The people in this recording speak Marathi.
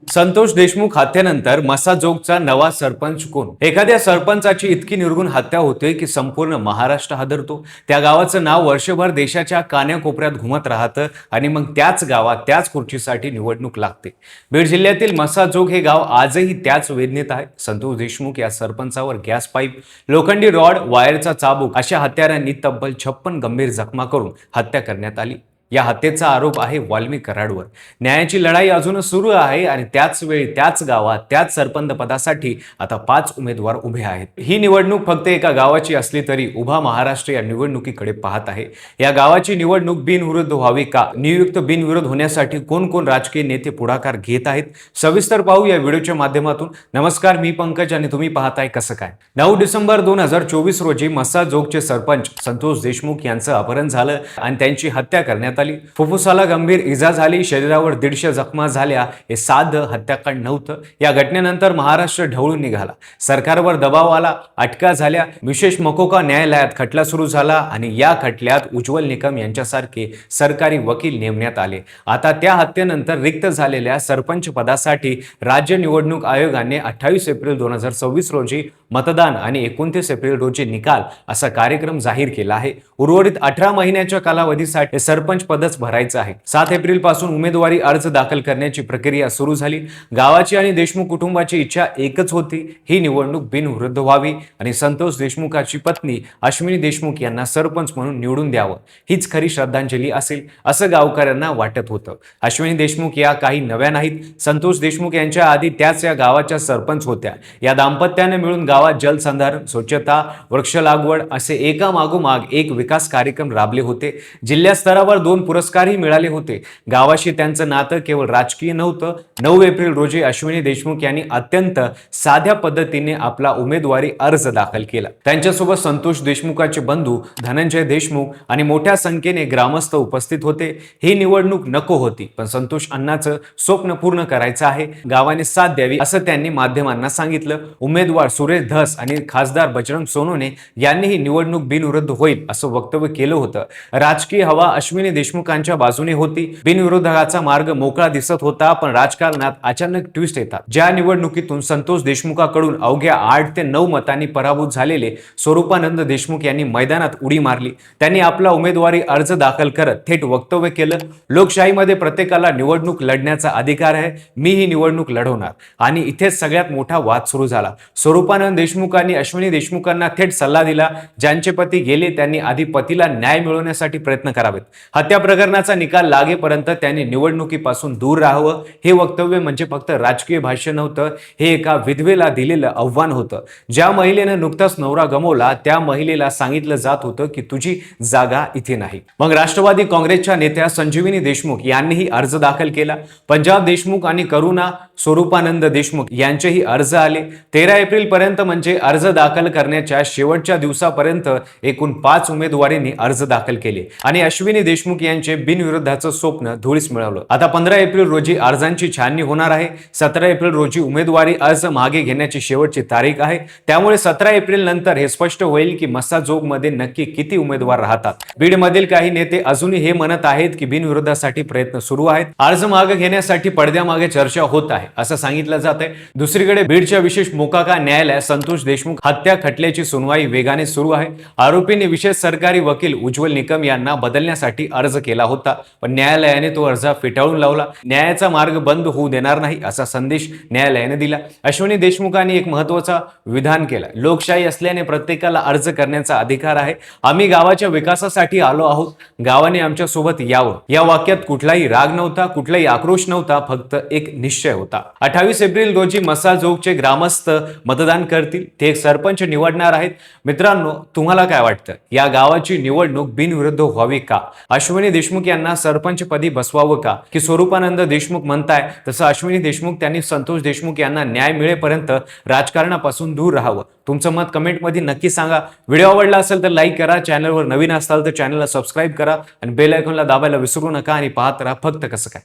संतोष देशमुख हत्येनंतर मसाजोगचा नवा सरपंच कोण? एखाद्या सरपंचाची इतकी निर्घृण हत्या होते की संपूर्ण महाराष्ट्र हादरतो. त्या गावाचं नाव वर्षभर देशाच्या कान्याकोपऱ्यात घुमत राहतं आणि मग त्याच गावात त्याच खुर्चीसाठी निवडणूक लागते. बीड जिल्ह्यातील मसाजोग हे गाव आजही त्याच वेदनेत आहे. संतोष देशमुख या सरपंचावर गॅस पाईप, लोखंडी रॉड, वायरचा चाबूक अशा हत्यारांनी तब्बल 56 गंभीर जखमा करून हत्या करण्यात आली. या हत्येचा आरोप आहे वाल्मिक कराडवर. न्यायाची लढाई अजून सुरू आहे आणि त्याच वेळी त्याच गावात त्याच सरपंच पदासाठी आता 5 उमेदवार उभे आहेत. ही निवडणूक फक्त एका गावाची असली तरी उभा महाराष्ट्र या निवडणुकीकडे पाहत आहे. या गावाची निवडणूक बिनविरोध व्हावी का? नियुक्त बिनविरोध होण्यासाठी कोण कोण राजकीय नेते पुढाकार घेत आहेत? सविस्तर पाहू या व्हिडिओच्या माध्यमातून. नमस्कार, मी पंकज आणि तुम्ही पाहताय कसं काय. 9 डिसेंबर 2024 रोजी मसाजोगचे सरपंच संतोष देशमुख यांचं अपहरण झालं आणि त्यांची हत्या करण्यात आली. फुफ्फुसाला गंभीर इजा झाली, शरीरावर 150 जखमा झाल्या. हे साधं हत्याकांड नव्हतं. या घटनेनंतर महाराष्ट्र ढवळून निघाला. सरकारवर दबाव आला, अटका झाल्या, विशेष मकोका न्यायालयात खटला सुरू झाला आणि या खटल्यात उज्ज्वल निकम यांच्यासारखे सरकारी वकील नेमण्यात आले. आता त्या हत्येनंतर रिक्त झालेल्या सरपंच पदासाठी राज्य निवडणूक आयोगाने 28 एप्रिल 2026 रोजी मतदान आणि 29 एप्रिल रोजी निकाल असा कार्यक्रम जाहीर केला आहे. उर्वरित 18 महिन्याच्या कालावधीसाठी सरपंच पदच भरायचं आहे. 7 एप्रिल पासून उमेदवारी अर्ज दाखल करण्याची प्रक्रिया सुरू झाली. गावाची आणि देशमुख कुटुंबाची इच्छा एकच होती, ही निवडणूक बिनविरोध व्हावी आणि संतोष देशमुखाची पत्नी अश्विनी देशमुख यांना सरपंच म्हणून निवडून द्यावं. हीच खरी श्रद्धांजली असेल असं गावकऱ्यांना वाटत होतं. अश्विनी देशमुख या काही नव्या नाहीत. संतोष देशमुख यांच्या आधी त्याच या गावाच्या सरपंच होत्या. या दाम्पत्याने मिळून गावात जलसंधारण, स्वच्छता, वृक्ष लागवड असे एकामागोमाग एक विकास कार्यक्रम राबले होते. जिल्हा स्तरावर 2 पुरस्कारही मिळाले होते. गावाशी त्यांचं नातं केवळ राजकीय नव्हतं. 9 एप्रिल रोजी अश्विनी देशमुख यांनी अत्यंत साध्या पद्धतीने आपला उमेदवारी अर्ज दाखल केला. त्यांच्यासोबत संतोष देशमुखाचे बंधू धनंजय देशमुख आणि मोठ्या संख्येने ग्रामस्थ उपस्थित होते. ही निवडणूक नको होती, पण संतोष अण्णांचं स्वप्न पूर्ण करायचं आहे. गावाने साथ द्यावी असं त्यांनी माध्यमांना सांगितलं. उमेदवार सुरेश धस आणि खासदार बजरंग सोनवणे यांनी ही निवडणूक बिनविरोध होईल असं वक्तव्य केलं होतं. राजकीय हवा अश्विनी देशमुखांच्या बाजूने होती. बिनविरोधाचा मार्ग मोकळा दिसत होता, पण राजकारणात अचानक ट्विस्ट येतात. ज्या निवडणुकीतून संतोष देशमुखाकडून अवघ्या 8 ते 9 मतांनी पराभूत झालेले स्वरूपानंद देशमुख यांनी मैदानात उडी मारली. त्यांनी आपला उमेदवारी अर्ज दाखल करत थेट वक्तव्य केलं, लोकशाहीमध्ये प्रत्येकाला निवडणूक लढण्याचा अधिकार आहे. मी ही निवडणूक लढवणार. आणि इथेच सगळ्यात मोठा वाद सुरू झाला. स्वरूपानंद देशमुखांनी अश्विनी देशमुखांना थेट सल्ला दिला, ज्यांचे पती गेले त्यांनी आधी पतीला न्याय मिळवण्यासाठी प्रयत्न करावेत. हत्या प्रकरणाचा निकाल लागेपर्यंत त्यांनी निवडणुकीपासून दूर राहावं. हे वक्तव्य म्हणजे फक्त राजकीय भाष्य नव्हतं, हे एका विधवेला दिलेलं आव्हान होतं. ज्या महिलेनं नुकताच नवरा गमावला त्या महिलेला सांगितलं जात होतं की तुझी जागा इथे नाही. मग राष्ट्रवादी काँग्रेसच्या नेत्या संजीवनी देशमुख यांनीही अर्ज दाखल केला. पंजाब देशमुख आणि करुणा स्वरूपानंद देशमुख यांचेही अर्ज आले. 13 एप्रिल पर्यंत म्हणजे अर्ज दाखल करण्याच्या शेवटच्या दिवसापर्यंत एकूण 5 उमेदवारांनी अर्ज दाखल केले आणि अश्विनी देशमुख यांचे बिनविरोधाचं स्वप्न धुळीस मिळवलं. आता 15 एप्रिल रोजी अर्जांची छाननी होणार आहे. 17 एप्रिल रोजी उमेदवारी अर्ज मागे घेण्याची शेवटची तारीख आहे. त्यामुळे 17 एप्रिल नंतर हे स्पष्ट होईल की मसाजोगमध्ये नक्की किती उमेदवार राहतात. बीडमधील काही नेते अजूनही हे म्हणत आहेत की बिनविरोधासाठी प्रयत्न सुरू आहेत. अर्ज मागे घेण्यासाठी पडद्यामागे चर्चा होत आहे असं सांगितलं जात आहे. दुसरीकडे बीडच्या विशेष मोकाका न्यायालयात संतोष देशमुख हत्या खटल्याची सुनवाई वेगाने सुरू आहे. आरोपींनी विशेष सरकारी वकील उज्ज्वल निकम यांना बदलण्यासाठी अर्ज केला होता, पण न्यायालयाने तो अर्ज फेटाळून लावला. न्यायाचा मार्ग बंद होऊ देणार नाही असा संदेश न्यायालयाने दिला. अश्विनी देशमुखांनी एक महत्त्वाचा विधान केलं, लोकशाही असल्याने प्रत्येकाला अर्ज करण्याचा अधिकार आहे. आम्ही गावाच्या विकासासाठी आलो आहोत. गावाने आमच्या सोबत यावं. या वाक्यात कुठलाही राग नव्हता, कुठलाही आक्रोश नव्हता, फक्त एक निश्चय होता. 28 एप्रिल रोजी मसाजोगचे ग्रामस्थ मतदान करतील. ते एक सरपंच निवडणार आहेत. मित्रांनो, तुम्हाला काय वाटतं? या गावाची निवडणूक बिनविरोध व्हावी का? अश्विनी देशमुख यांना सरपंच पदी बसवावं का? की स्वरूपानंद देशमुख म्हणताय तसं अश्विनी देशमुख त्यांनी संतोष देशमुख यांना न्याय मिळेपर्यंत राजकारणापासून दूर राहावं? तुमचं मत कमेंटमध्ये नक्की सांगा. व्हिडिओ आवडला असेल तर लाईक करा. चॅनलवर नवीन असाल तर चॅनलला सबस्क्राईब करा आणि बेल आयकॉनला दाबायला विसरू नका आणि पाहत राहा फक्त कसं काय.